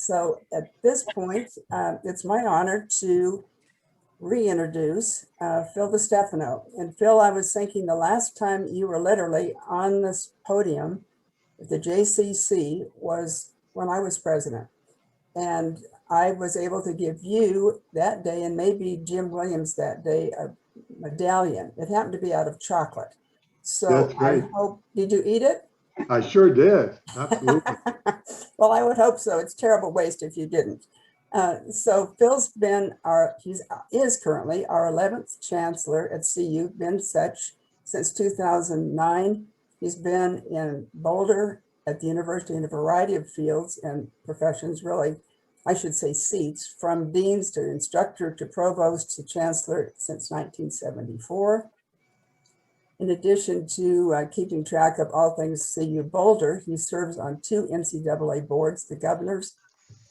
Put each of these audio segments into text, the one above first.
So at this point, it's my honor to reintroduce Phil DiStefano. And Phil, I was thinking the last time you were literally on this podium at the JCC was when I was president. And I was able to give you that day, and maybe Jim Williams that day, a medallion. It happened to be out of chocolate. So I hope, did you eat it? I sure did. Absolutely. Well, I would hope so. It's terrible waste if you didn't. So Phil's been is currently our 11th chancellor at CU, been such since 2009. He's been in Boulder at the university in a variety of fields and professions, really, I should say seats, from deans to instructor to provost to chancellor since 1974. In addition to keeping track of all things CU Boulder, he serves on 2 NCAA boards, the governors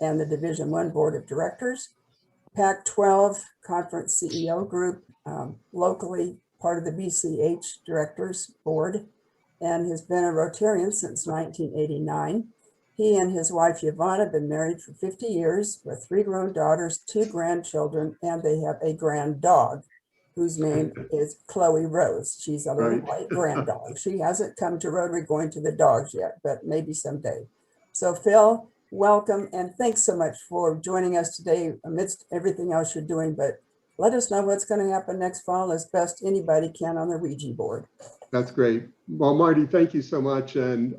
and the Division I Board of Directors, Pac12 Conference CEO Group, locally part of the BCH Directors Board, and has been a Rotarian since 1989. He and his wife Yvonne have been married for 50 years with 3 grown daughters, 2 grandchildren, and they have a grand dog whose name is Chloe Rose. She's a little white grand dog. She hasn't come to Rotary going to the dogs yet, but maybe someday. So Phil, welcome, and thanks so much for joining us today amidst everything else you're doing, but let us know what's going to happen next fall as best anybody can on the Ouija board. That's great. Well, Marty, thank you so much. And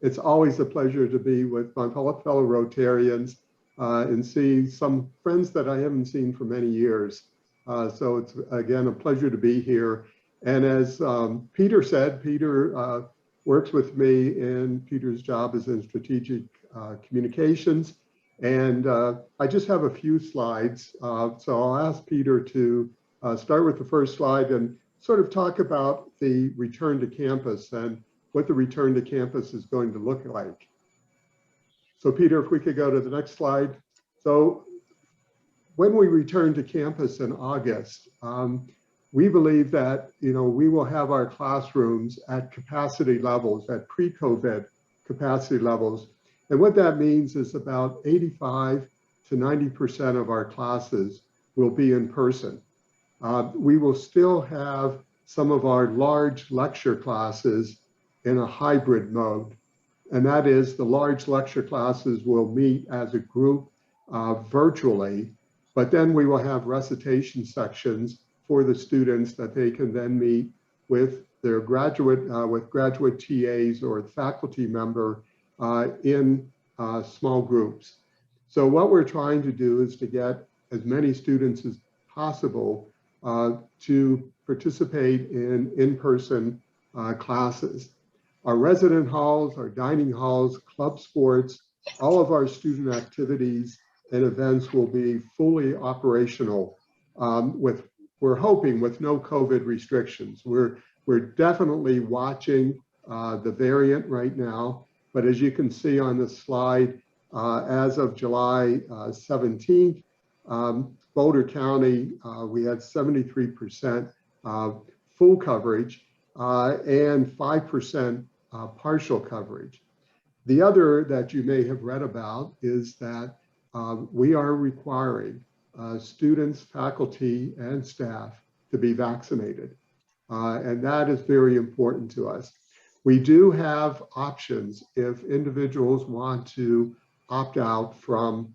it's always a pleasure to be with my fellow Rotarians and see some friends that I haven't seen for many years. So it's, again, a pleasure to be here. And as Peter said, Peter works with me, and Peter's job is in strategic communications. And I just have a few slides. So I'll ask Peter to start with the first slide and sort of talk about the return to campus and what the return to campus is going to look like. So Peter, if we could go to the next slide. So when we return to campus in August, we believe that we will have our classrooms at capacity levels, at pre-COVID capacity levels. And what that means is about 85 to 90% of our classes will be in person. We will still have some of our large lecture classes in a hybrid mode. And that is, the large lecture classes will meet as a group virtually, but then we will have recitation sections for the students that they can then meet with their graduate TAs or faculty member in small groups. So what we're trying to do is to get as many students as possible to participate in-person classes. Our resident halls, our dining halls, club sports, all of our student activities and events will be fully operational we're hoping with no COVID restrictions. We're definitely watching the variant right now, but as you can see on the slide, as of July 17th, Boulder County, we had 73% full coverage and 5% partial coverage. The other that you may have read about is that we are requiring students, faculty, and staff to be vaccinated. And that is very important to us. We do have options if individuals want to opt out from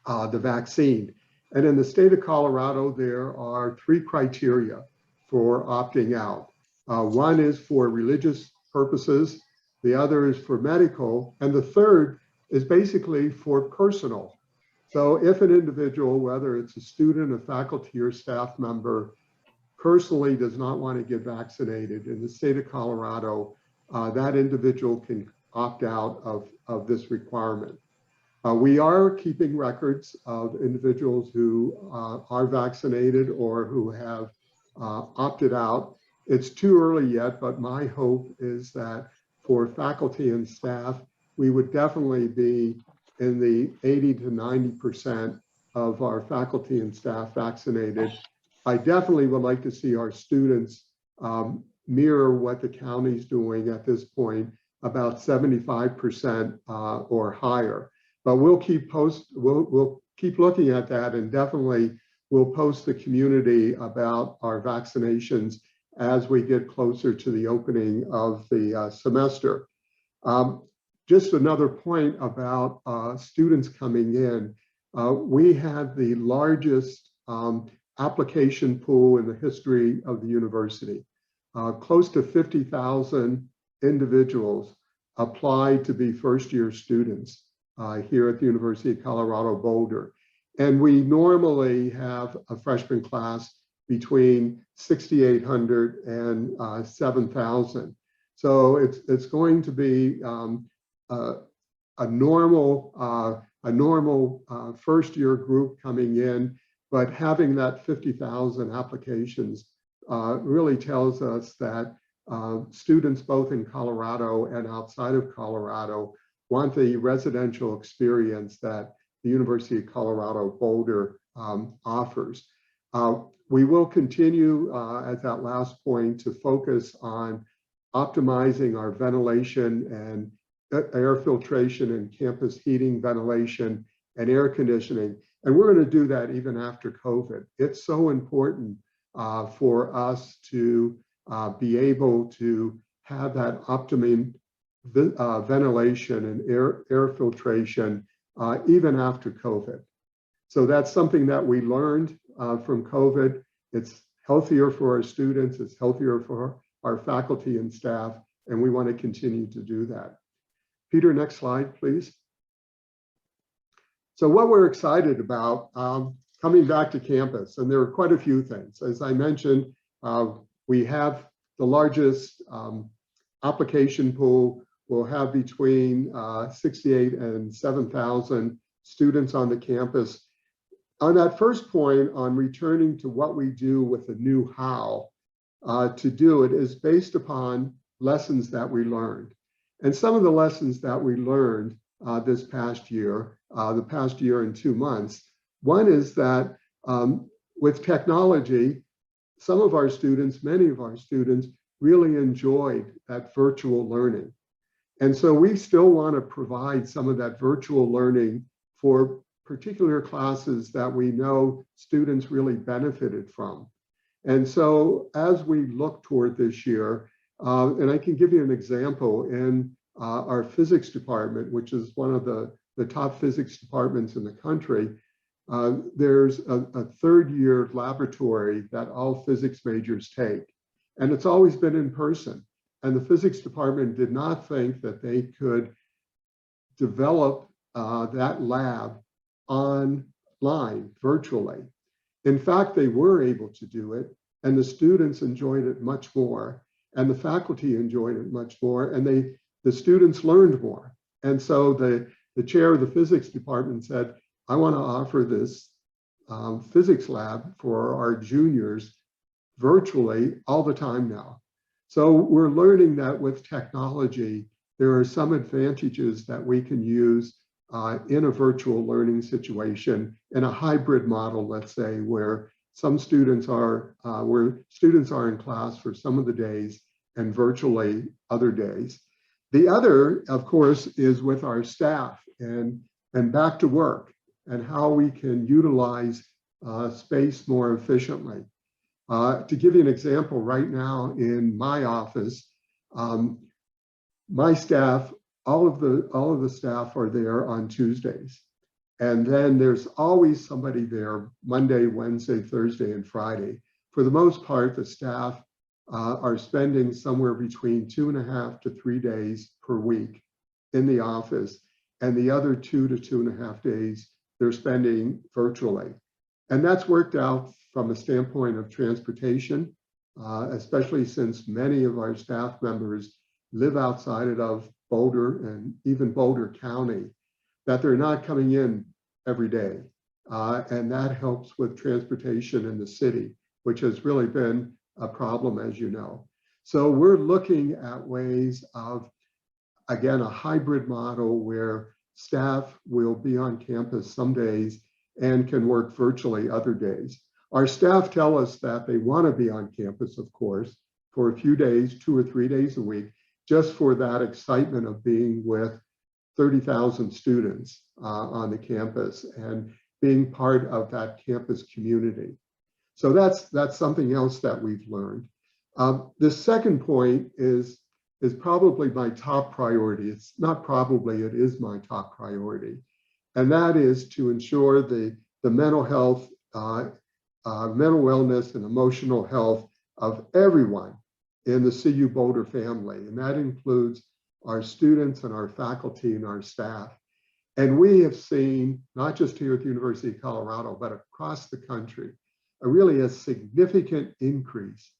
the vaccine. And in the state of Colorado, there are 3 criteria for opting out. One is for religious purposes, the other is for medical, and the third is basically for personal. So if an individual, whether it's a student, a faculty, or staff member, personally does not want to get vaccinated in the state of Colorado, that individual can opt out of this requirement. We are keeping records of individuals who are vaccinated or who have opted out. It's too early yet, but my hope is that for faculty and staff, we would definitely be in the 80 to 90% of our faculty and staff vaccinated. I definitely would like to see our students mirror what the county's doing at this point, about 75% or higher. But we'll keep looking at that, and definitely we'll post the community about our vaccinations as we get closer to the opening of the semester. Just another point about students coming in. We had the largest application pool in the history of the university. Close to 50,000 individuals applied to be first-year students here at the University of Colorado Boulder. And we normally have a freshman class between 6,800 and 7,000. So it's going to be a normal first-year group coming in, but having that 50,000 applications really tells us that students both in Colorado and outside of Colorado want the residential experience that the University of Colorado Boulder offers. We will continue at that last point to focus on optimizing our ventilation and air filtration and campus heating, ventilation, and air conditioning. And we're going to do that even after COVID. It's so important for us to be able to have that optimum ventilation and air filtration even after COVID. So that's something that we learned from COVID. It's healthier for our students, it's healthier for our faculty and staff, and we want to continue to do that. Peter, next slide, please. So what we're excited about coming back to campus, and there are quite a few things. As I mentioned, we have the largest application pool. We'll have between 68 and 7,000 students on the campus. On that first point on returning to what we do with the new how to do it is based upon lessons that we learned. And some of the lessons that we learned this past year, the past year and 2 months, one is that with technology, some of our students, many of our students really enjoyed that virtual learning. And so we still want to provide some of that virtual learning for particular classes that we know students really benefited from. And so as we look toward this year, and I can give you an example in our physics department, which is one of the top physics departments in the country, there's a third-year laboratory that all physics majors take. And it's always been in person. And the physics department did not think that they could develop that lab online, virtually. In fact, they were able to do it, and the students enjoyed it much more, and the faculty enjoyed it much more, and the students learned more. And so the chair of the physics department said, I want to offer this physics lab for our juniors virtually all the time now. So we're learning that with technology, there are some advantages that we can use in a virtual learning situation, in a hybrid model, let's say, where some students are, in class for some of the days and virtually other days. The other, of course, is with our staff and back to work and how we can utilize space more efficiently. To give you an example, right now in my office, my staff, all of the staff are there on Tuesdays. And then there's always somebody there Monday, Wednesday, Thursday, and Friday. For the most part, the staff are spending somewhere between 2.5 to 3 days per week in the office. And the other 2 to 2.5 days, they're spending virtually. And that's worked out from a standpoint of transportation, especially since many of our staff members live outside of Boulder and even Boulder County, that they're not coming in every day. And that helps with transportation in the city, which has really been a problem, as you know. So we're looking at ways of, again, a hybrid model where staff will be on campus some days and can work virtually other days. Our staff tell us that they want to be on campus, of course, for a few days, 2 or 3 days a week, just for that excitement of being with 30,000 students on the campus and being part of that campus community. So that's something else that we've learned. The second point is probably my top priority. It's not probably, it is my top priority. And that is to ensure the mental health, mental wellness and emotional health of everyone in the CU Boulder family. And that includes our students and our faculty and our staff. And we have seen, not just here at the University of Colorado, but across the country, a significant increase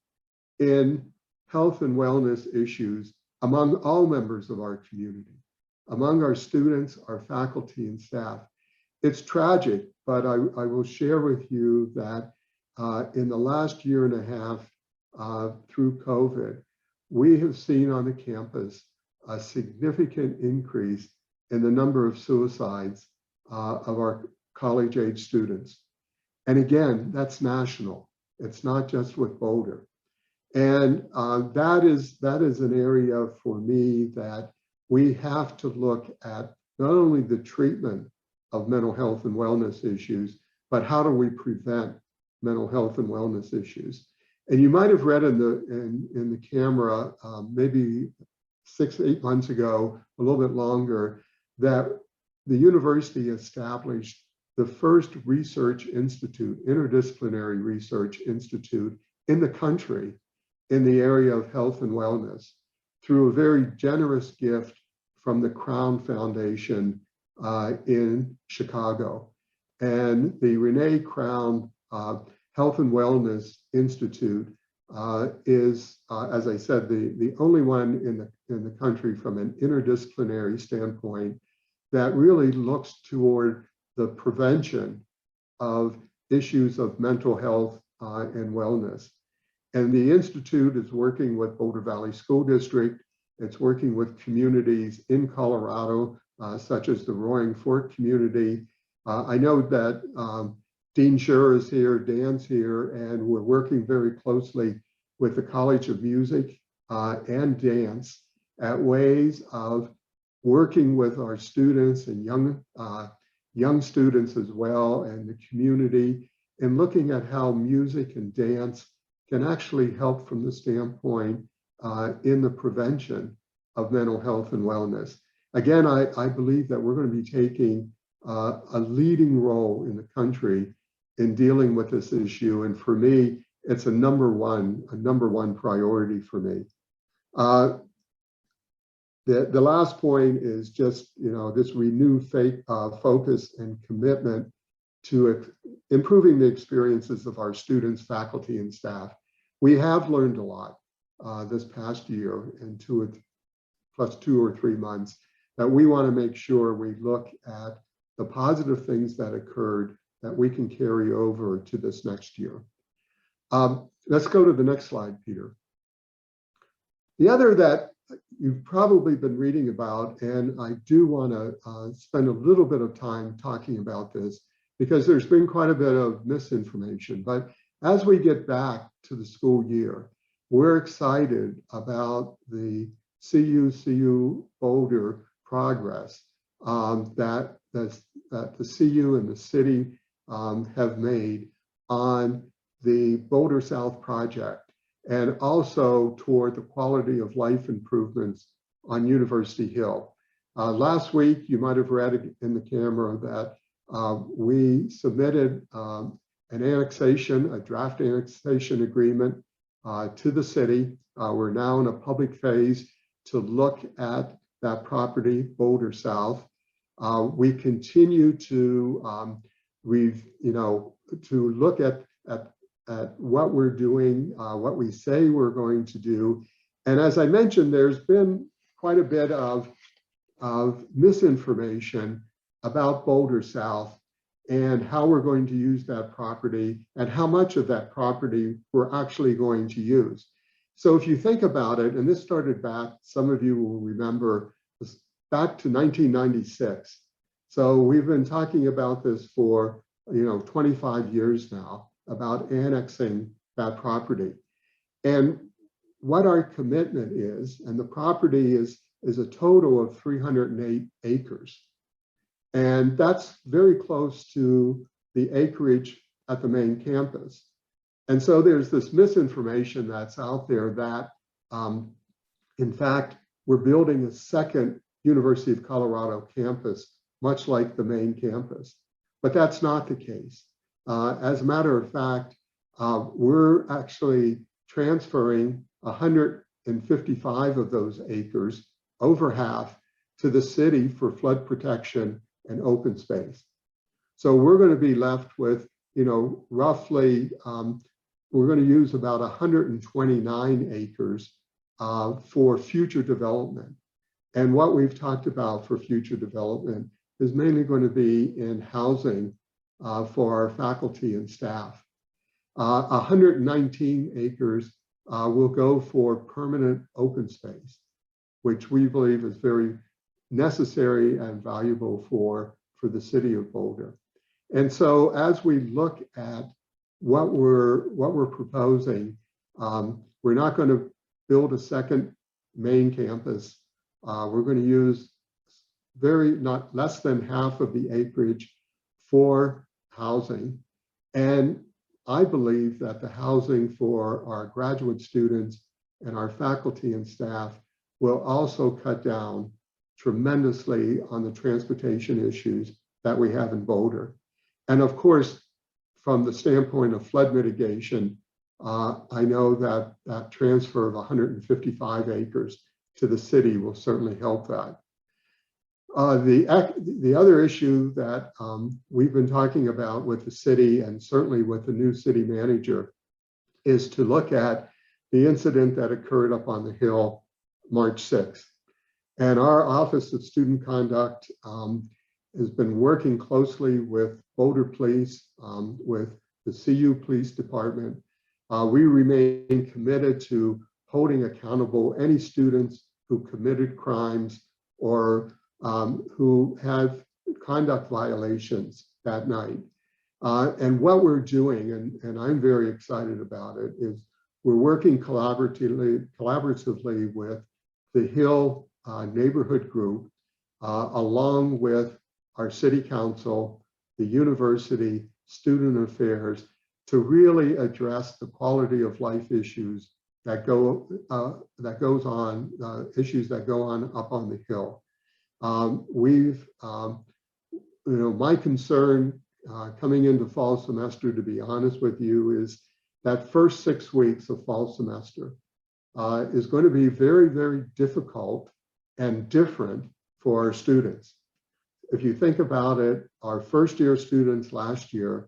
in health and wellness issues among all members of our community, among our students, our faculty and staff. It's tragic, but I will share with you that in the last year and a half through COVID, we have seen on the campus a significant increase in the number of suicides of our college-age students. And again, that's national. It's not just with Boulder. And that is an area for me that we have to look at not only the treatment of mental health and wellness issues, but how do we prevent mental health and wellness issues? And you might have read in the camera, maybe 6-8 months ago, a little bit longer, that the university established the first research institute, interdisciplinary research institute in the country in the area of health and wellness through a very generous gift from the Crown Foundation in Chicago. And the Renee Crown Health and Wellness Institute is, as I said, the only one in the country from an interdisciplinary standpoint that really looks toward the prevention of issues of mental health and wellness. And the Institute is working with Boulder Valley School District. It's working with communities in Colorado, such as the Roaring Fork community. I know that Dean Scher is here, Dan's here, and we're working very closely with the College of Music and Dance at ways of working with our students and young students as well, and the community, and looking at how music and dance can actually help from the standpoint in the prevention of mental health and wellness. Again, I believe that we're going to be taking a leading role in the country in dealing with this issue. And for me, it's a number one priority for me. The last point is just, this renewed focus and commitment to improving the experiences of our students, faculty, and staff. We have learned a lot this past year and plus 2 or 3 months that we want to make sure we look at the positive things that occurred that we can carry over to this next year. Let's go to the next slide, Peter. The other that you've probably been reading about, and I do want to spend a little bit of time talking about this because there's been quite a bit of misinformation. But as we get back to the school year, we're excited about the CU Boulder progress that the CU and the city have made on the Boulder South project, and also toward the quality of life improvements on University Hill. Last week, you might have read in the camera that we submitted an annexation, a draft annexation agreement to the city. We're now in a public phase to look at that property, Boulder South. We continue to to look at what we're doing, what we say we're going to do. And as I mentioned, there's been quite a bit of misinformation about Boulder South and how we're going to use that property and how much of that property we're actually going to use. So if you think about it, and this started back, some of you will remember, back to 1996. So we've been talking about this for 25 years now, about annexing that property. And what our commitment is, and the property is is a total of 308 acres. And that's very close to the acreage at the main campus. And so there's this misinformation that's out there that, in fact, we're building a second University of Colorado campus, much like the main campus. But that's not the case. As a matter of fact, we're actually transferring 155 of those acres, over half, to the city for flood protection and open space. So we're going to be left with, roughly, we're going to use about 129 acres for future development. And what we've talked about for future development is mainly going to be in housing for our faculty and staff. 119 acres will go for permanent open space, which we believe is very necessary and valuable for the city of Boulder. And so as we look at what we're proposing, we're not going to build a second main campus. We're going to use not less than half of the acreage for housing. And I believe that the housing for our graduate students and our faculty and staff will also cut down tremendously on the transportation issues that we have in Boulder. And of course, from the standpoint of flood mitigation, I know that that transfer of 155 acres to the city will certainly help that. The other issue that we've been talking about with the city and certainly with the new city manager is to look at the incident that occurred up on the Hill March 6th. And our Office of Student Conduct has been working closely with Boulder Police, with the CU Police Department. We remain committed to holding accountable any students who committed crimes or who had conduct violations that night. And what we're doing, and I'm very excited about it, is we're working collaboratively with the Hill neighborhood group, along with our city council, the university, student affairs, to really address the quality of life issues that goes on, issues that go on up on the Hill. My concern coming into fall semester, to be honest with you, is that first 6 weeks of fall semester is going to be very, very difficult and different for our students. If you think about it, our first year students last year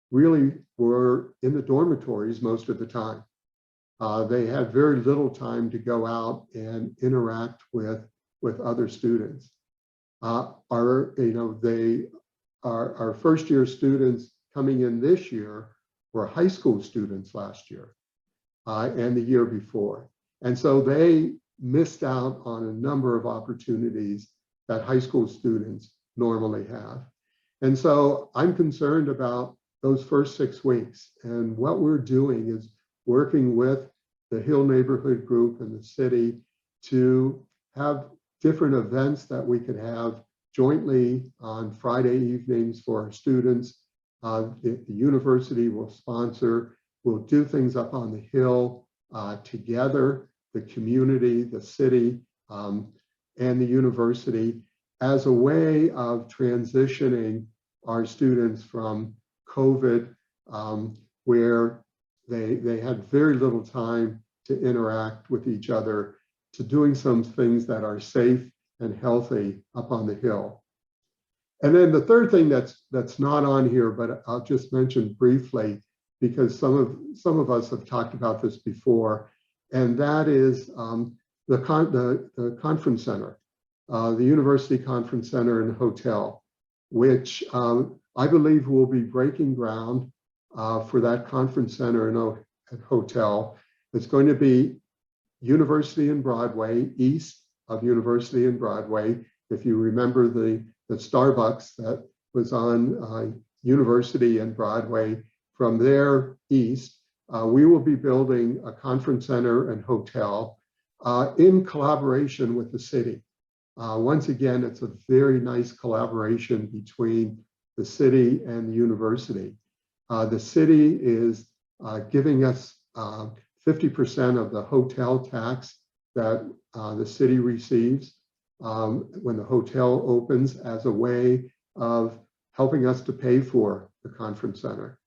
really were in the dormitories most of the time. They had very little time to go out and interact with other students. Our first year students coming in this year were high school students last year and the year before. And so they missed out on a number of opportunities that high school students normally have. And so I'm concerned about those first 6 weeks. And what we're doing is working with the Hill neighborhood group and the city to have different events that we could have jointly on Friday evenings for our students. The university will sponsor, we'll do things up on the Hill together, the community, the city, and the university, as a way of transitioning our students from COVID, where they had very little time to interact with each other, to doing some things that are safe and healthy up on the Hill. And then the third thing that's not on here, but I'll just mention briefly, because some of us have talked about this before, and that is the conference center, the University Conference Center and Hotel, which I believe will be breaking ground for that conference center and hotel. It's going to be University and Broadway, east of University and Broadway. If you remember the Starbucks that was on University and Broadway, from there east, we will be building a conference center and hotel in collaboration with the city. Once again, it's a very nice collaboration between the city and the university. The city is giving us 50% of the hotel tax that the city receives when the hotel opens, as a way of helping us to pay for the conference center.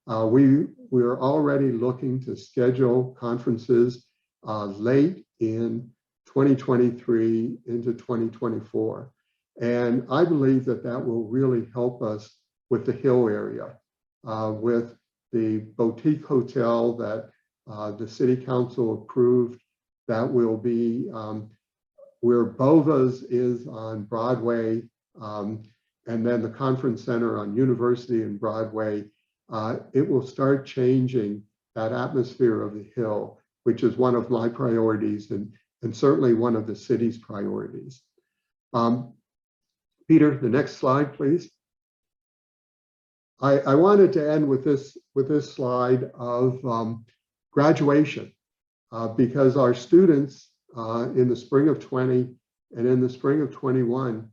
We are already looking to schedule conferences late in 2023 into 2024. And I believe that that will really help us with the Hill area, with the boutique hotel that the city council approved, that will be where Bova's is on Broadway, and then the conference center on University and Broadway. It will start changing that atmosphere of the Hill, which is one of my priorities and certainly one of the city's priorities. Peter, the next slide, please. I wanted to end with this slide of graduation, because our students in the spring of 20 and in the spring of 21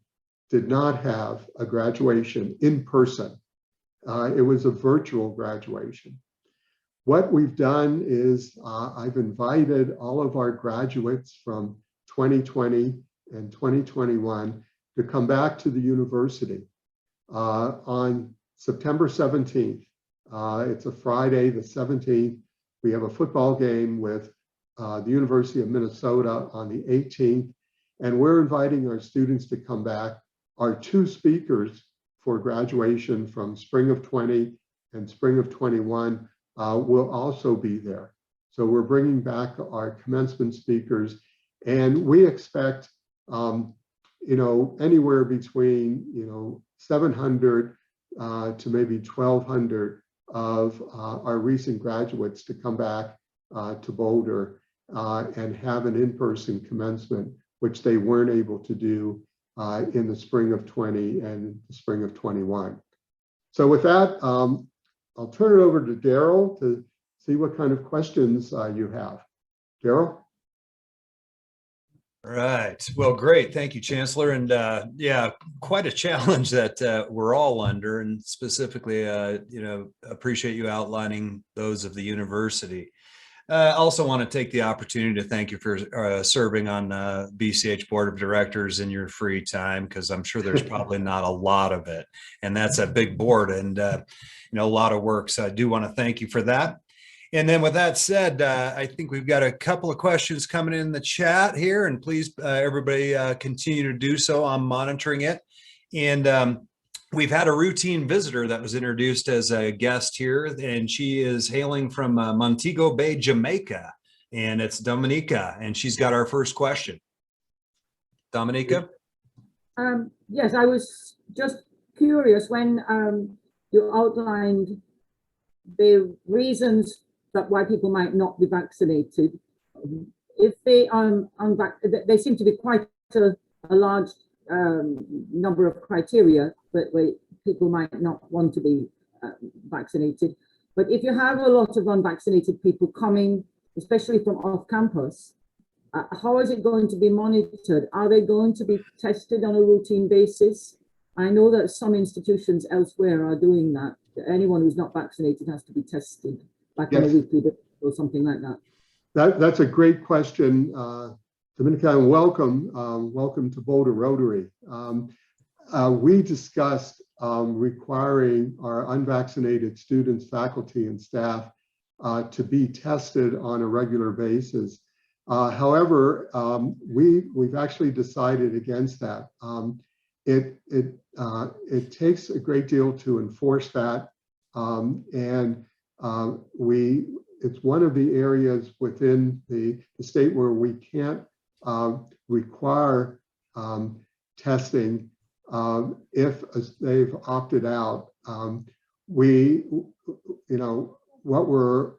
did not have a graduation in person. It was a virtual graduation. What we've done is I've invited all of our graduates from 2020 and 2021 to come back to the university on September 17th. It's a Friday, the 17th. We have a football game with the University of Minnesota on the 18th, and we're inviting our students to come back. Our two speakers for graduation from spring of 20 and spring of 21 will also be there. So we're bringing back our commencement speakers, and we expect, anywhere between, 700 to maybe 1,200 of our recent graduates to come back to Boulder and have an in-person commencement, which they weren't able to do in the spring of 20 and the spring of 21. So with that, I'll turn it over to Daryl to see what kind of questions you have. Daryl? Right. Well, great. Thank you, Chancellor. And yeah, quite a challenge that we're all under, and specifically, appreciate you outlining those of the university. I also want to take the opportunity to thank you for serving on BCH Board of Directors in your free time, because I'm sure there's probably not a lot of it. And that's a big board and, a lot of work. So I do want to thank you for that. And then with that said, I think we've got a couple of questions coming in the chat here, and please, everybody continue to do so. I'm monitoring it. And we've had a routine visitor that was introduced as a guest here, and she is hailing from Montego Bay, Jamaica, and it's Dominica, and she's got our first question. Dominica? Yes, I was just curious when you outlined the reasons that why people might not be vaccinated. If they are they seem to be quite a large number of criteria, but people might not want to be vaccinated. But if you have a lot of unvaccinated people coming, especially from off campus, how is it going to be monitored? Are they going to be tested on a routine basis? I know that some institutions elsewhere are doing that. Anyone who's not vaccinated has to be tested, like on a weekly basis or something like that. That's a great question, Dominica, and welcome to Boulder Rotary. We discussed requiring our unvaccinated students, faculty, and staff to be tested on a regular basis. However, we've actually decided against that. It takes a great deal to enforce that, and it's one of the areas within the state where we can't require testing if they've opted out. What we're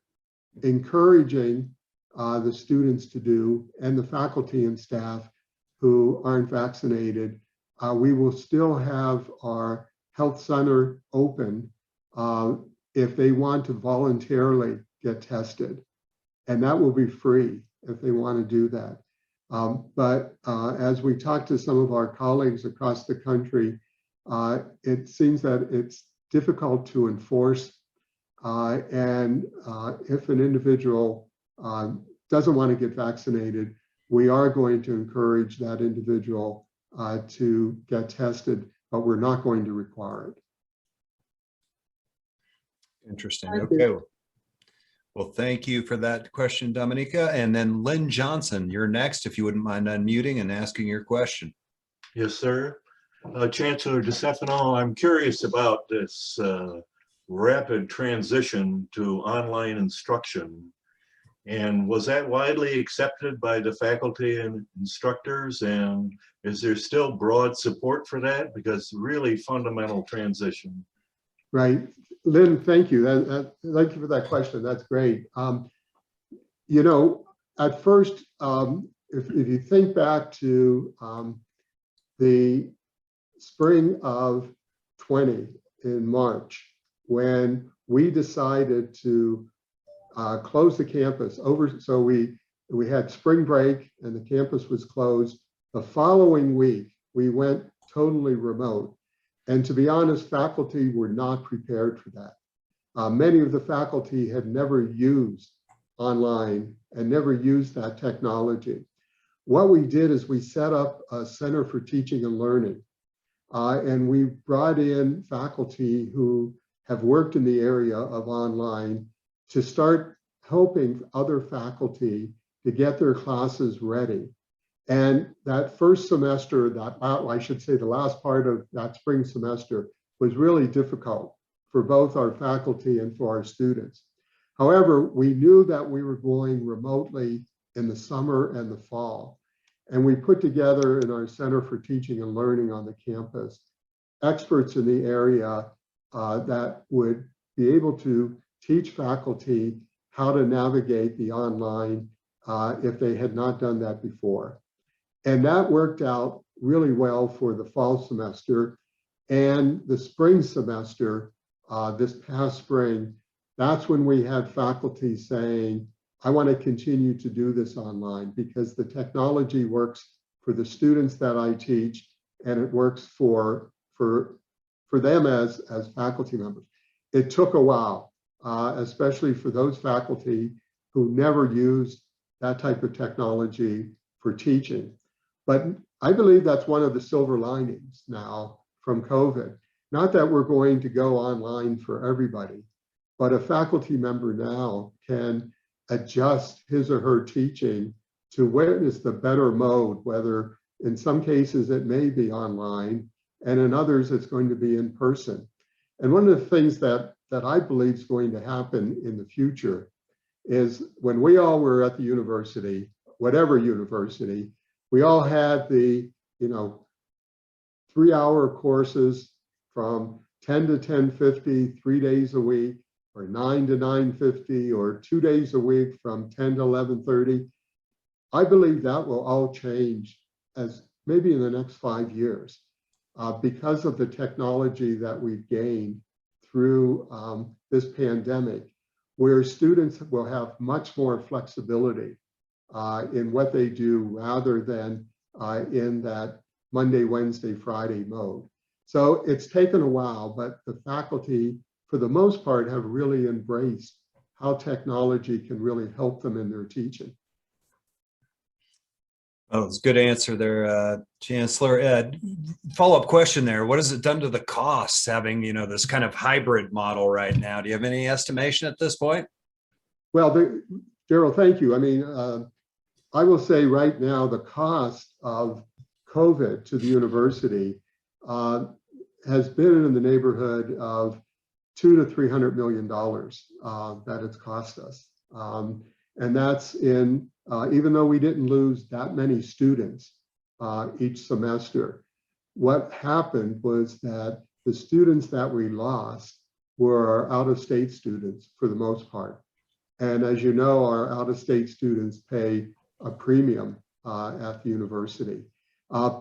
encouraging the students to do, and the faculty and staff who aren't vaccinated, we will still have our health center open if they want to voluntarily get tested. And that will be free if they want to do that. But as we talk to some of our colleagues across the country, it seems that it's difficult to enforce. And if an individual doesn't want to get vaccinated, we are going to encourage that individual to get tested, but we're not going to require it. Interesting. Thank Okay. you. Well, thank you for that question, Dominica. And then Lynn Johnson, you're next, if you wouldn't mind unmuting and asking your question. Yes, sir. Chancellor DiStefano, I'm curious about this rapid transition to online instruction. And was that widely accepted by the faculty and instructors? And is there still broad support for that? Because really fundamental transition. Right. Lynn, thank you. Thank you for that question. That's great. You know, at first, if you think back to the spring of 20 in March, when we decided to close the campus over, so we had spring break and the campus was closed. The following week, we went totally remote. And to be honest, faculty were not prepared for that. Many of the faculty had never used online and never used that technology. What we did is we set up a Center for Teaching and Learning, and we brought in faculty who have worked in the area of online to start helping other faculty to get their classes ready. And that first semester, I should say the last part of that spring semester, was really difficult for both our faculty and for our students. However, we knew that we were going remotely in the summer and the fall. And we put together in our Center for Teaching and Learning on the campus, experts in the area that would be able to teach faculty how to navigate the online if they had not done that before. And that worked out really well for the fall semester and the spring semester. This past spring, that's when we had faculty saying, I want to continue to do this online because the technology works for the students that I teach and it works for them as faculty members. It took a while, especially for those faculty who never used that type of technology for teaching. But I believe that's one of the silver linings now from COVID. Not that we're going to go online for everybody, but a faculty member now can adjust his or her teaching to witness the better mode, whether in some cases it may be online and in others it's going to be in person. And one of the things that I believe is going to happen in the future is when we all were at the university, whatever university, we all had the 3-hour courses from 10 to 10:50, 3 days a week, or 9 to 9:50, or 2 days a week from 10 to 11:30. I believe that will all change as maybe in the next 5 years because of the technology that we've gained through this pandemic, where students will have much more flexibility in what they do rather than in that Monday, Wednesday, Friday mode. So it's taken a while, but the faculty, for the most part, have really embraced how technology can really help them in their teaching. Oh, it's a good answer there, Chancellor. Follow-up question there. What has it done to the costs having, this kind of hybrid model right now? Do you have any estimation at this point? Well, Daryl, thank you. I mean, I will say right now, the cost of COVID to the university has been in the neighborhood of $200 to $300 million that it's cost us. And that's in, even though we didn't lose that many students each semester, what happened was that the students that we lost were out-of-state students for the most part. And as you know, our out-of-state students pay a premium at the university.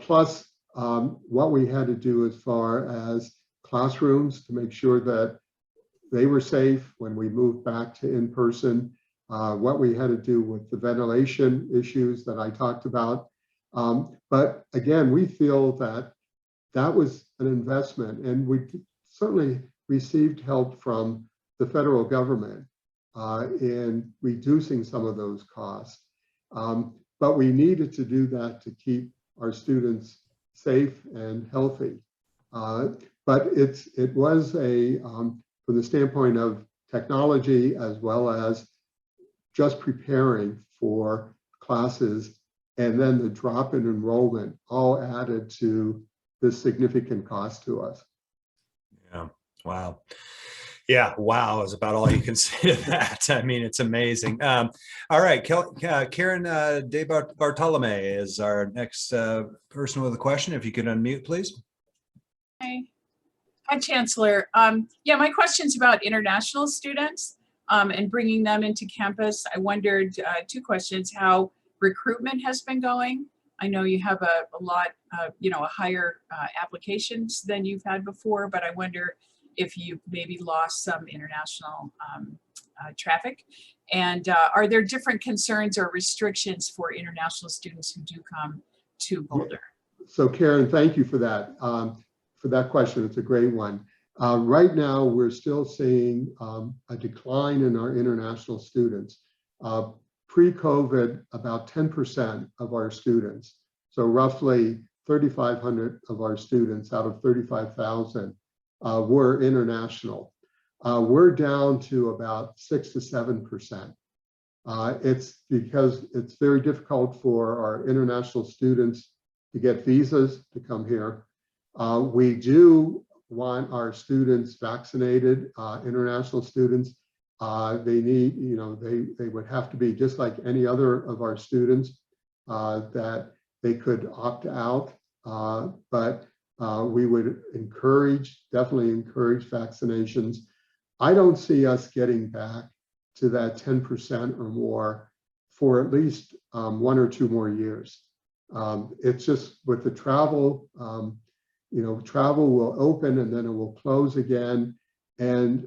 Plus, what we had to do as far as classrooms to make sure that they were safe when we moved back to in-person, what we had to do with the ventilation issues that I talked about. But again, we feel that that was an investment, and we certainly received help from the federal government in reducing some of those costs. But we needed to do that to keep our students safe and healthy. But it was from the standpoint of technology as well as just preparing for classes, and then the drop in enrollment all added to this significant cost to us. Yeah. Wow. Yeah. Wow is about all you can say to that. I mean, it's amazing. All right. Karen De Bartolome is our next person with a question. If you could unmute, please. Hi, Chancellor. Yeah, my question's about international students and bringing them into campus. I wondered, two questions, how recruitment has been going. I know you have a lot, a higher applications than you've had before, but I wonder if you maybe lost some international traffic. And are there different concerns or restrictions for international students who do come to Boulder? So Karen, thank you for that question. It's a great one. Right now, we're still seeing a decline in our international students. Pre-COVID, about 10% of our students, so roughly 3,500 of our students out of 35,000 were international. We're down to about 6 to 7%. It's because it's very difficult for our international students to get visas to come here. We do want our students vaccinated, international students. They need, they would have to be just like any other of our students, that they could opt out. But we would definitely encourage vaccinations. I don't see us getting back to that 10% or more for at least 1 or 2 more years. It's just with the travel, travel will open and then it will close again. And,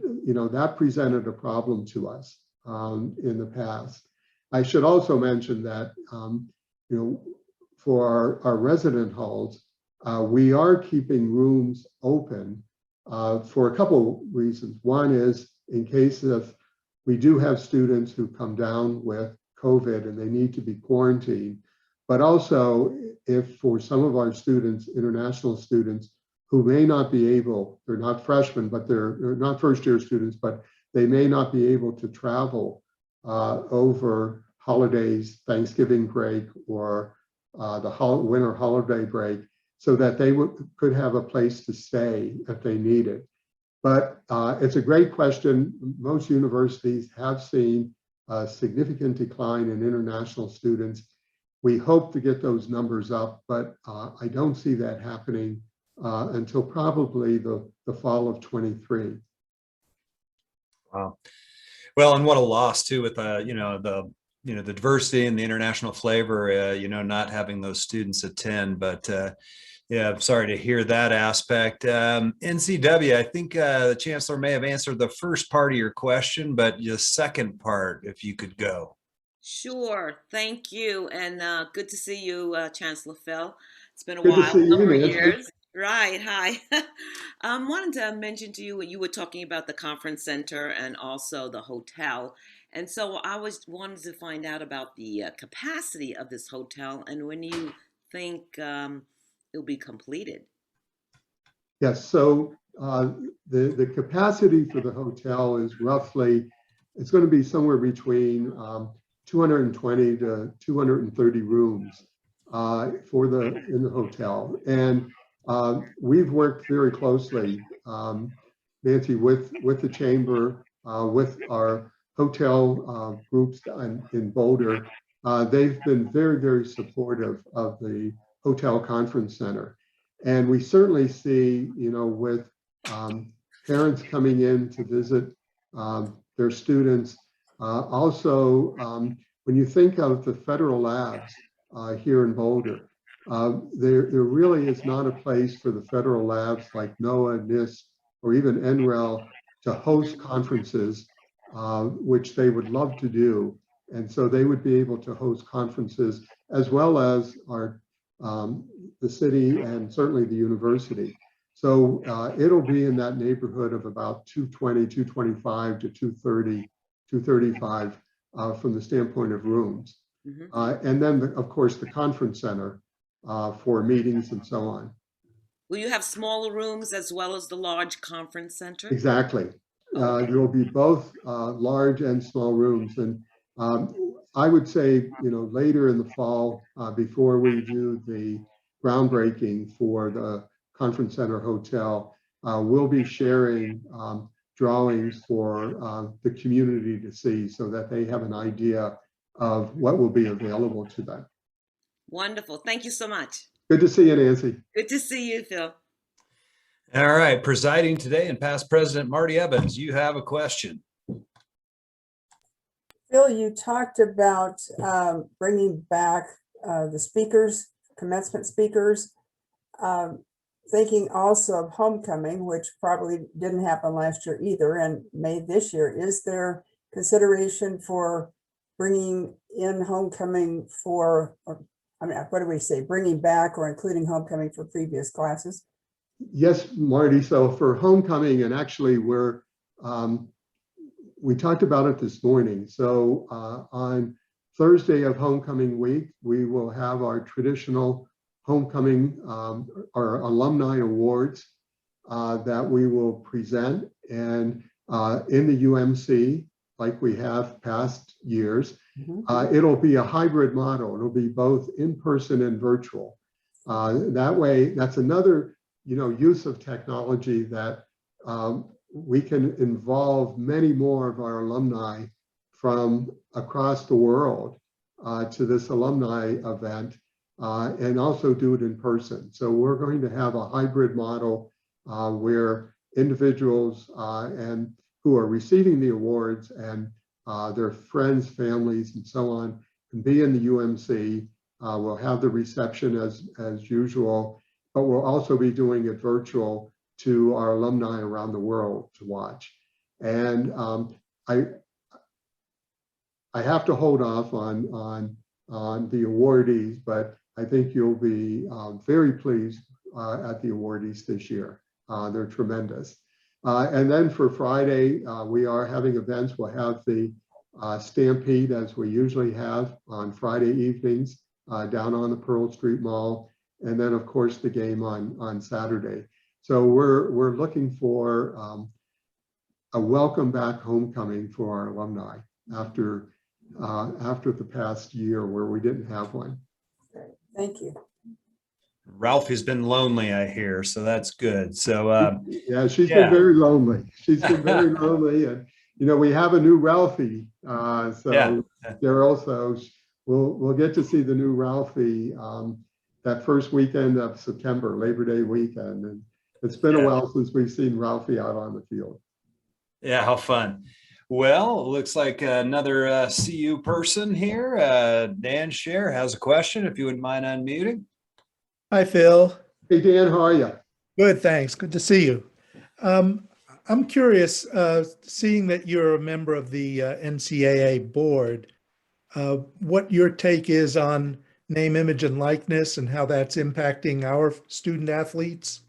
that presented a problem to us in the past. I should also mention that, for our resident halls, we are keeping rooms open for a couple reasons. One is in case if we do have students who come down with COVID and they need to be quarantined, but also if for some of our students, international students, who may not be able, they're not freshmen, but they're not first-year students, but they may not be able to travel over holidays, Thanksgiving break, or the winter holiday break, so that they could have a place to stay if they need it. But it's a great question. Most universities have seen a significant decline in international students. We hope to get those numbers up, but I don't see that happening until probably the fall of 23. Wow. Well, and what a loss too with the diversity and the international flavor, not having those students attend. But yeah, I'm sorry to hear that aspect. NCW, I think the Chancellor may have answered the first part of your question, but the second part, if you could go. Sure, thank you, and good to see you, Chancellor Phil. It's been a Good to while, see you, number of Nancy. years. Right, hi. Wanted to mention to you when you were talking about the conference center and also the hotel, and so I wanted to find out about the capacity of this hotel and when you think it'll be completed. Yes, so the capacity for the hotel is roughly, it's going to be somewhere between 220 to 230 rooms in the hotel. And we've worked very closely, Nancy, with the chamber, with our hotel groups in Boulder. They've been very, very supportive of the hotel conference center. And we certainly see, with parents coming in to visit their students. Also, when you think of the federal labs here in Boulder, there really is not a place for the federal labs like NOAA, NIST, or even NREL to host conferences which they would love to do. And so they would be able to host conferences as well as the city and certainly the university. So it'll be in that neighborhood of about 220, 225 to 230, 235 from the standpoint of rooms. And then, of course, the conference center for meetings and so on. Will you have smaller rooms as well as the large conference center? Exactly. Okay. There will be both large and small rooms. And I would say, later in the fall, before we do the groundbreaking for the conference center hotel, we'll be sharing drawings for the community to see so that they have an idea of what will be available to them. Wonderful. Thank you so much. Good to see you, Nancy. Good to see you, Phil. All right, presiding today and past President Marty Evans, you have a question. Phil, you talked about bringing back the speakers, commencement speakers, thinking also of homecoming, which probably didn't happen last year either, and May this year. Is there consideration for bringing in homecoming for, what do we say, bringing back or including homecoming for previous classes? Yes, Marty. So for homecoming, and actually we talked about it this morning. So on Thursday of homecoming week, we will have our traditional homecoming, our alumni awards that we will present. And in the UMC, like we have past years, it'll be a hybrid model. It'll be both in person and virtual. That way, that's another use of technology that we can involve many more of our alumni from across the world to this alumni event and also do it in person. So we're going to have a hybrid model where individuals and who are receiving the awards and their friends, families, and so on can be in the UMC. We'll have the reception as usual, but we'll also be doing it virtual to our alumni around the world to watch. And I have to hold off on the awardees, but I think you'll be very pleased at the awardees this year. They're tremendous. And then for Friday, we are having events. We'll have the Stampede, as we usually have on Friday evenings down on the Pearl Street Mall. And then, of course, the game on Saturday. So we're looking for a welcome back homecoming for our alumni after the past year where we didn't have one. Great. Thank you. Ralph has been lonely, I hear, so that's good. So yeah, she's been very lonely. She's been very lonely, and we have a new Ralphie. So they're also we'll get to see the new Ralphie that first weekend of September, Labor Day weekend, and it's been a while since we've seen Ralphie out on the field. Yeah, how fun. Well, it looks like another CU person here. Dan Scher has a question, if you wouldn't mind unmuting. Hi, Phil. Hey, Dan, how are you? Good, thanks. Good to see you. I'm curious, seeing that you're a member of the NCAA board, what your take is on name, image, and likeness and how that's impacting our student athletes.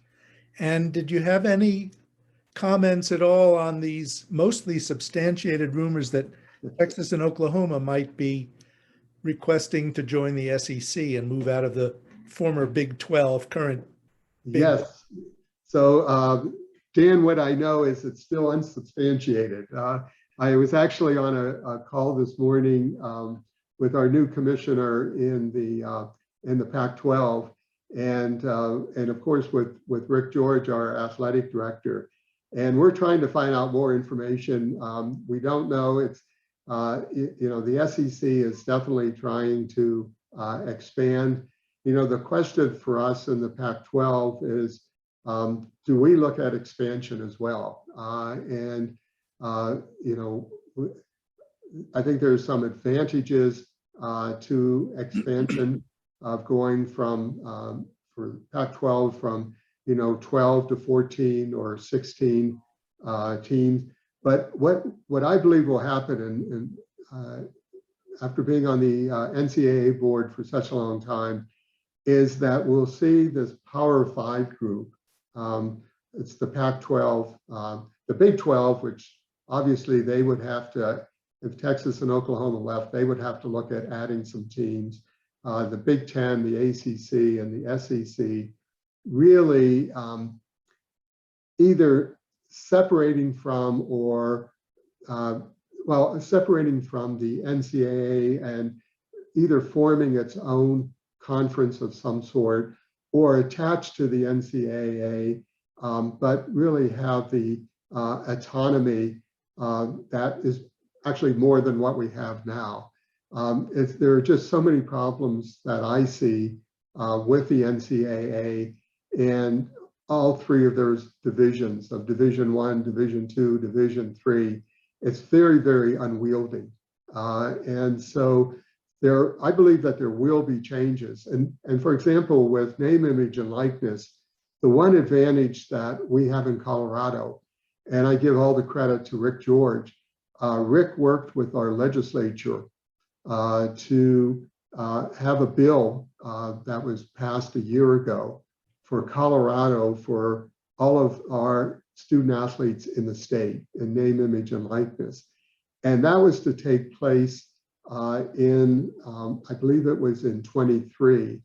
And did you have any comments at all on these mostly substantiated rumors that Texas and Oklahoma might be requesting to join the SEC and move out of the former Big 12 current? Yes. So Dan, what I know is it's still unsubstantiated. I was actually on a call this morning with our new commissioner in the Pac12, and of course with Rick George, our athletic director, and we're trying to find out more information. We don't know. It's the SEC is definitely trying to expand. The question for us in the Pac-12 is, do we look at expansion as well? I think there's some advantages to expansion of going from for Pac-12 from 12 to 14 or 16 teams. But what I believe will happen, after being on the NCAA board for such a long time, is that we'll see this Power Five group. It's the Pac-12, the Big 12, which obviously they would have to, if Texas and Oklahoma left, they would have to look at adding some teams. The Big 10, the ACC, and the SEC really either separating from or separating from the NCAA and either forming its own conference of some sort or attached to the NCAA, but really have the autonomy that is actually more than what we have now. There are just so many problems that I see with the NCAA and all three of those divisions of Division I, Division II, Division III. It's very, very unwieldy. And so I believe that there will be changes. And for example, with name, image, and likeness, the one advantage that we have in Colorado, and I give all the credit to Rick George, Rick worked with our legislature to have a bill that was passed a year ago for Colorado for all of our student athletes in the state in name, image, and likeness. And that was to take place in, I believe it was in 23,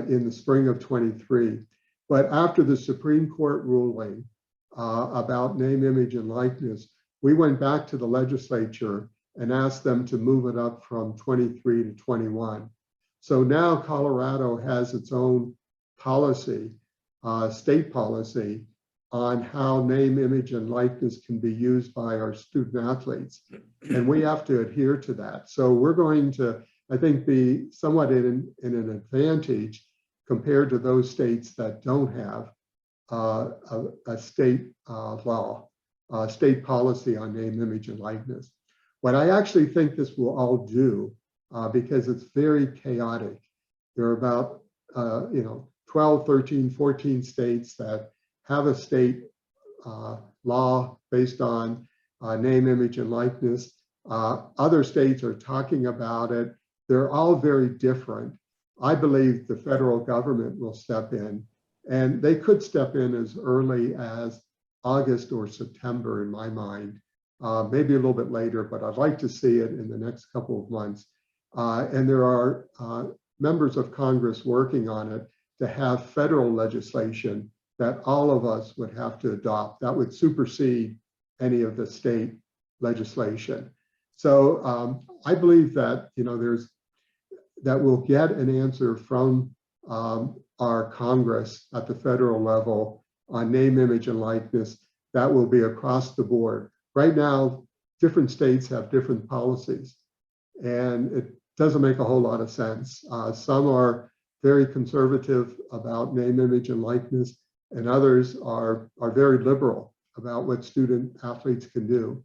in the spring of 23. But after the Supreme Court ruling about name, image, and likeness, we went back to the legislature and asked them to move it up from 23 to 21. So now Colorado has its own policy, state policy, on how name, image, and likeness can be used by our student athletes. And we have to adhere to that. So we're going to, I think, be somewhat in an advantage compared to those states that don't have a state law, state policy on name, image, and likeness. What I actually think this will all do, because it's very chaotic. There are about 12, 13, 14 states that have a state law based on name, image, and likeness. Other states are talking about it. They're all very different. I believe the federal government will step in, and they could step in as early as August or September in my mind, maybe a little bit later, but I'd like to see it in the next couple of months. And there are members of Congress working on it to have federal legislation that all of us would have to adopt that would supersede any of the state legislation. So I believe that that we'll get an answer from our Congress at the federal level on name, image, and likeness that will be across the board. Right now, different states have different policies, and it doesn't make a whole lot of sense. Some are very conservative about name, image, and likeness, and others are very liberal about what student athletes can do.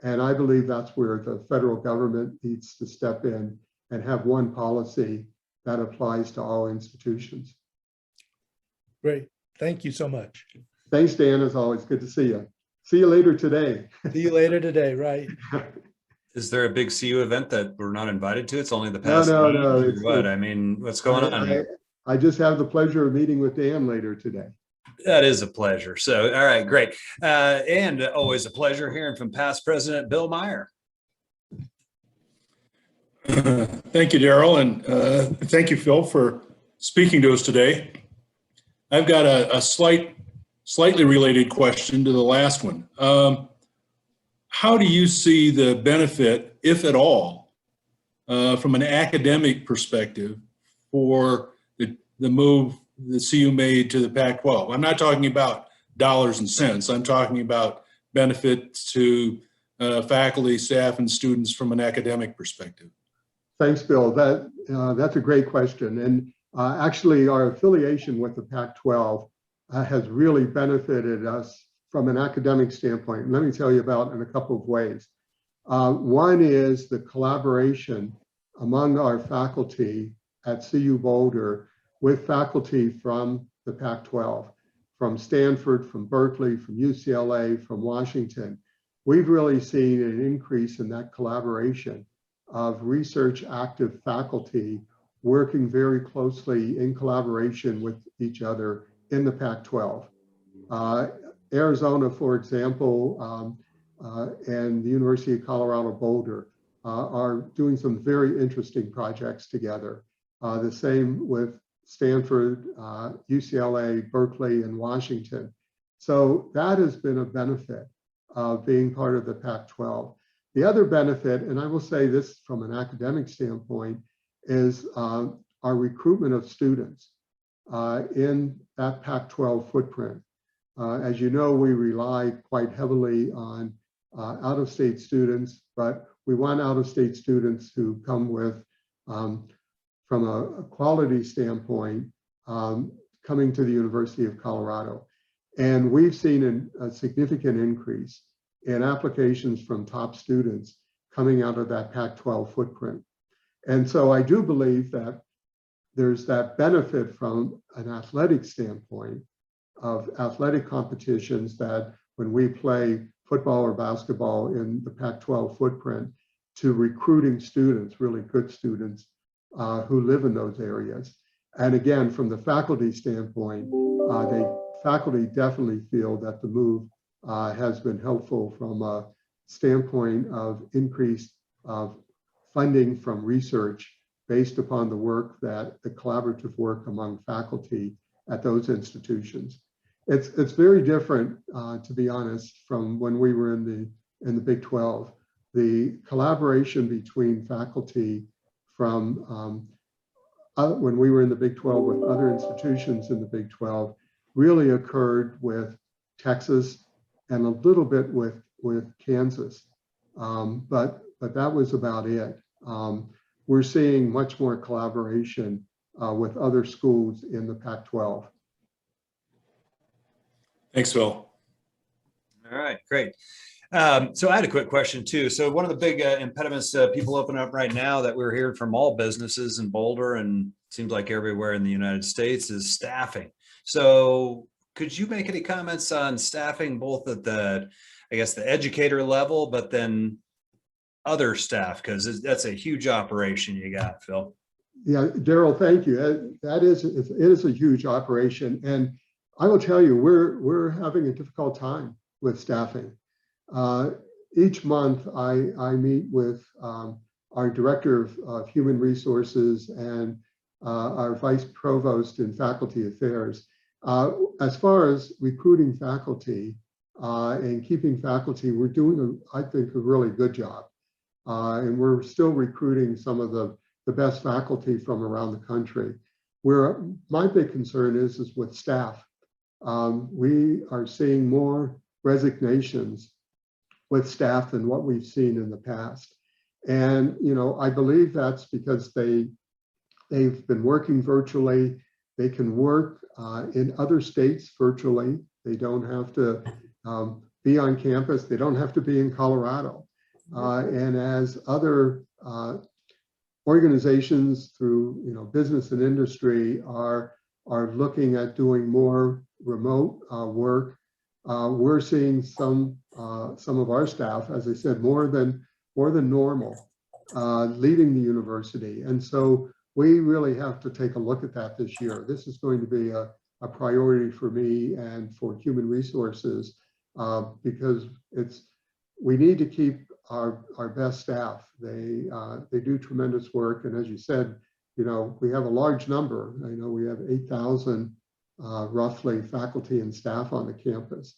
And I believe that's where the federal government needs to step in and have one policy that applies to all institutions. Great. Thank you so much. Thanks, Dan, as always. Good to see you. See you later today. See you later today, right? Is there a big CU event that we're not invited to? It's only the No, past no, week no. or what? I mean, what's going on? I just have the pleasure of meeting with Dan later today. That is a pleasure. So, all right, great. And always a pleasure hearing from past President Bill Meyer. Thank you, Daryl, and thank you, Phil, for speaking to us today. I've got a slightly related question to the last one. How do you see the benefit, if at all, from an academic perspective for the move the CU made to the Pac-12? I'm not talking about dollars and cents. I'm talking about benefits to faculty, staff, and students from an academic perspective. Thanks, Bill. That's a great question. And actually, our affiliation with the Pac-12 has really benefited us from an academic standpoint. Let me tell you about in a couple of ways. One is the collaboration among our faculty at CU Boulder with faculty from the Pac-12, from Stanford, from Berkeley, from UCLA, from Washington. we've really seen an increase in that collaboration of research active faculty working very closely in collaboration with each other in the Pac-12. Arizona, for example, and the University of Colorado Boulder are doing some very interesting projects together. The same with Stanford, UCLA, Berkeley, and Washington. So that has been a benefit of being part of the Pac-12. The other benefit, and I will say this from an academic standpoint, is our recruitment of students in that Pac-12 footprint. As you know, we rely quite heavily on out-of-state students, but we want out-of-state students who come with, from a quality standpoint, coming to the University of Colorado. And we've seen a significant increase in applications from top students coming out of that Pac-12 footprint. And so I do believe that there's that benefit from an athletic standpoint of athletic competitions, that when we play football or basketball in the Pac-12 footprint, to recruiting students, really good students who live in those areas. And again, from the faculty standpoint, faculty definitely feel that the move has been helpful from a standpoint of increased funding from research based upon the work that the collaborative work among faculty at those institutions. It's very different, to be honest, from when we were in the Big 12. The collaboration between faculty from when we were in the Big 12 with other institutions in the Big 12 really occurred with Texas and a little bit with Kansas, but that was about it. We're seeing much more collaboration with other schools in the Pac-12. Thanks, Phil. All right, great. So I had a quick question too. So one of the big impediments people open up right now that we're hearing from all businesses in Boulder and seems like everywhere in the United States is staffing. So could you make any comments on staffing, both at the, I guess, the educator level, but then other staff, because that's a huge operation you got, Phil. Yeah, Daryl, thank you. It is a huge operation, and I will tell you, we're having a difficult time with staffing. Each month, I meet with our director of human resources and our vice provost in faculty affairs. As far as recruiting faculty and keeping faculty, we're doing, I think, a really good job. And we're still recruiting some of the best faculty from around the country. Where my big concern is with staff. We are seeing more resignations with staff than what we've seen in the past. And, you know, I believe that's because they've been working virtually. They can work in other states virtually. They don't have to be on campus. They don't have to be in Colorado. And as other organizations through, you know, business and industry are looking at doing more remote work, we're seeing some of our staff, as I said, more than normal, leaving the university. And so we really have to take a look at that this year. This is going to be a priority for me and for human resources because we need to keep our best staff. They do tremendous work, and as you said, you know, we have a large number. I know we have 8,000 roughly faculty and staff on the campus,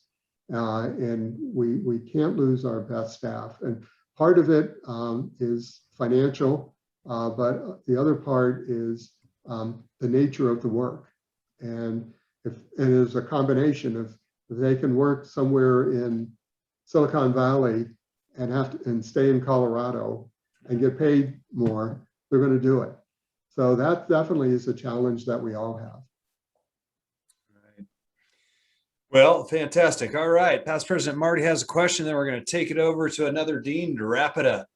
and we can't lose our best staff. And part of it is financial, but the other part is the nature of the work. And it's a combination of, if they can work somewhere in Silicon Valley and stay in Colorado and get paid more, they're going to do it. So that definitely is a challenge that we all have. Right. Well, fantastic. All right. Past President Marty has a question, then we're going to take it over to another dean to wrap it up.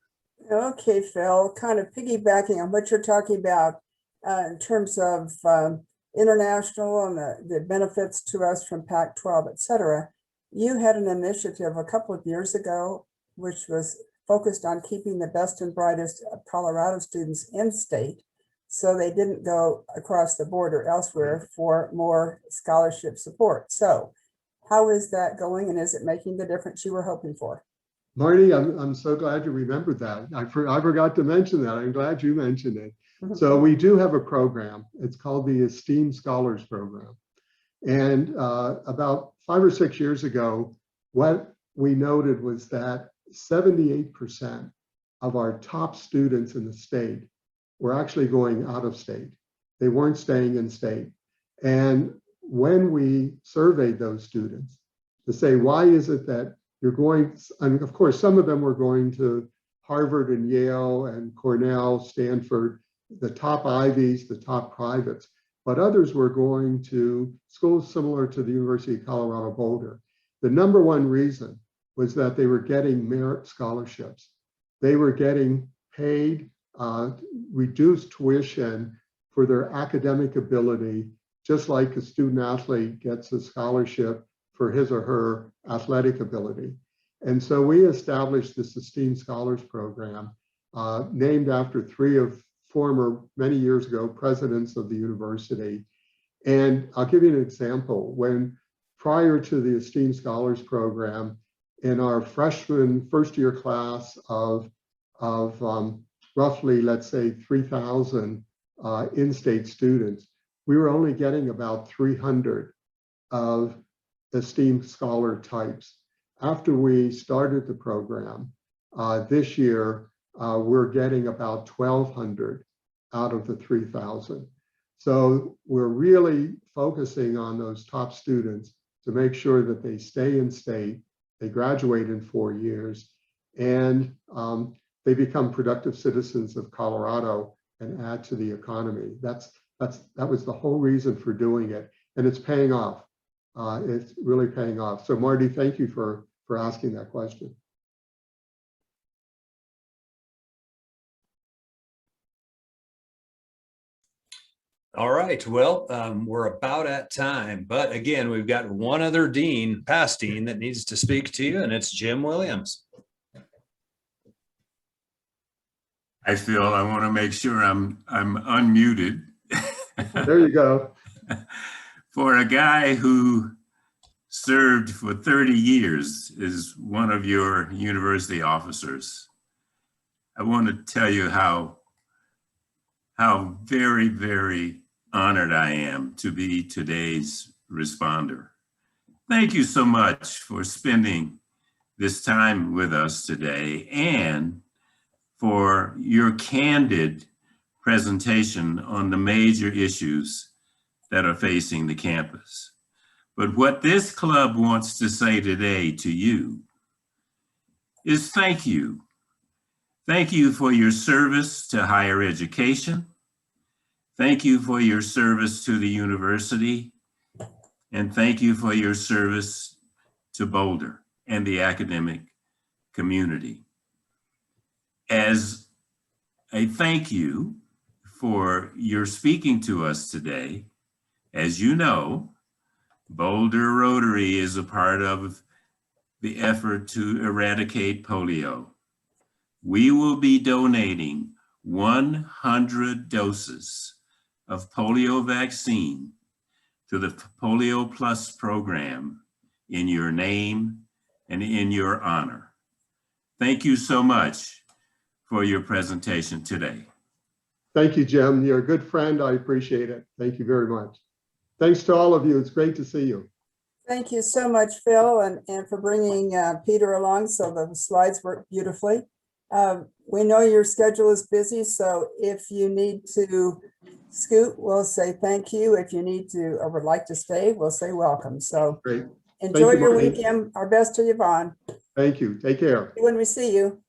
Okay, Phil, kind of piggybacking on what you're talking about in terms of international and the benefits to us from Pac-12, et cetera. you had an initiative a couple of years ago, which was focused on keeping the best and brightest of Colorado students in state, so they didn't go across the border elsewhere for more scholarship support. So how is that going, and is it making the difference you were hoping for? Marty, I'm so glad you remembered that. I forgot to mention that. I'm glad you mentioned it. So we do have a program. It's called the Esteemed Scholars Program. And about 5 or 6 years ago, what we noted was that 78% of our top students in the state were actually going out of state. They weren't staying in state. And when we surveyed those students to say, why is it that you're going, and of course, some of them were going to Harvard and Yale and Cornell, Stanford, the top Ivies, the top privates, but others were going to schools similar to the University of Colorado Boulder. The number one reason was that they were getting merit scholarships. They were getting paid reduced tuition for their academic ability, just like a student athlete gets a scholarship for his or her athletic ability. And so we established this Esteemed Scholars Program, named after 3 of former, many years ago, presidents of the university. And I'll give you an example. When prior to the Esteemed Scholars Program, in our freshman first year class of roughly, let's say, 3,000 in-state students, we were only getting about 300 of esteemed scholar types. After we started the program this year, we're getting about 1,200 out of the 3,000. So we're really focusing on those top students to make sure that they stay in state, they graduate in 4 years, and they become productive citizens of Colorado and add to the economy. That was the whole reason for doing it, and it's paying off. It's really paying off. So Marty, thank you for asking that question. All right, well, we're about at time, but again, we've got one other dean, past dean, that needs to speak to you, and it's Jim Williams. I feel I want to make sure I'm unmuted. There you go. For a guy who served for 30 years as one of your university officers, I want to tell you how very, very honored I am to be today's responder. Thank you so much for spending this time with us today and for your candid presentation on the major issues that are facing the campus. But what this club wants to say today to you is thank you. Thank you for your service to higher education. Thank you for your service to the university. And thank you for your service to Boulder and the academic community. As a thank you for your speaking to us today, as you know, Boulder Rotary is a part of the effort to eradicate polio. We will be donating 100 doses of polio vaccine to the Polio Plus program in your name and in your honor. Thank you so much for your presentation today. Thank you, Jim. You're a good friend. I appreciate it. Thank you very much. Thanks to all of you. It's great to see you. Thank you so much, Phil, and for bringing Peter along so the slides work beautifully. We know your schedule is busy, so if you need to scoot, we'll say thank you. If you need to or would like to stay, we'll say welcome. So Great. enjoy you, your Marty. weekend. Our best to Yvonne. Thank you. Take care. When we see you.